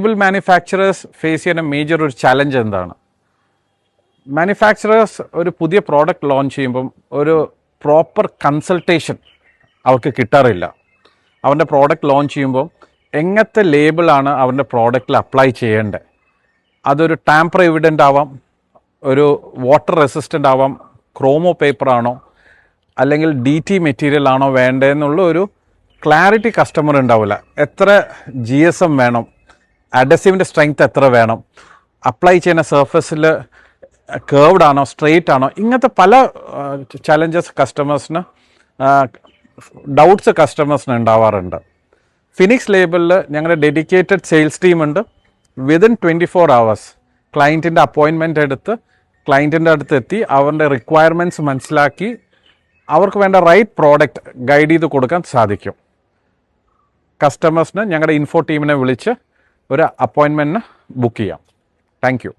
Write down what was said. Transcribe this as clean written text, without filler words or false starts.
Label manufacturers face ചെയ്യുന്ന major ഒരു challenge എന്താണ്? മാനുഫാക്ചറേഴ്സ് ഒരു പുതിയ പ്രോഡക്റ്റ് ലോഞ്ച് ചെയ്യുമ്പം ഒരു പ്രോപ്പർ കൺസൾട്ടേഷൻ അവർക്ക് കിട്ടാറില്ല. അവൻ്റെ പ്രോഡക്റ്റ് ലോഞ്ച് ചെയ്യുമ്പോൾ എങ്ങനത്തെ ലേബിളാണ് അവൻ്റെ പ്രോഡക്റ്റിൽ അപ്ലൈ ചെയ്യേണ്ടത്? അതൊരു ടാമ്പർ എവിഡൻ്റ് ആവാം, ഒരു വാട്ടർ റെസിസ്റ്റൻ്റ് ആവാം, ക്രോമോ പേപ്പറാണോ അല്ലെങ്കിൽ DT മെറ്റീരിയൽ ആണോ വേണ്ടതെന്നുള്ള ഒരു ക്ലാരിറ്റി കസ്റ്റമർ ഉണ്ടാവില്ല. എത്ര GSM വേണം, അഡസീവിൻ്റെ സ്ട്രെങ്ത് എത്ര വേണം, അപ്ലൈ ചെയ്യുന്ന സർഫസിൽ കേർവ്ഡ് ആണോ സ്ട്രെയിറ്റ് ആണോ, ഇങ്ങനത്തെ പല ചലഞ്ചസ് കസ്റ്റമേഴ്സിന് ഡൗട്ട്സ് കസ്റ്റമേഴ്സിന് ഉണ്ടാവാറുണ്ട്. ഫിനിക്സ് ലേബിളിൽ ഞങ്ങളുടെ ഡെഡിക്കേറ്റഡ് സെയിൽസ് ടീമുണ്ട്. വിതിൻ 24 hours ക്ലയൻറ്റിൻ്റെ അപ്പോയിൻമെൻ്റ് എടുത്ത് ക്ലയൻറ്റിൻ്റെ അടുത്ത് എത്തി അവരുടെ റിക്വയർമെൻറ്റ്സ് മനസ്സിലാക്കി അവർക്ക് വേണ്ട റൈറ്റ് പ്രോഡക്റ്റ് ഗൈഡ് ചെയ്ത് കൊടുക്കാൻ സാധിക്കും. കസ്റ്റമേഴ്സിന് ഞങ്ങളുടെ ഇൻഫോ ടീമിനെ വിളിച്ച് ഒരു അപ്പോയിൻമെൻറ്റിന് ബുക്ക് ചെയ്യാം. Thank you.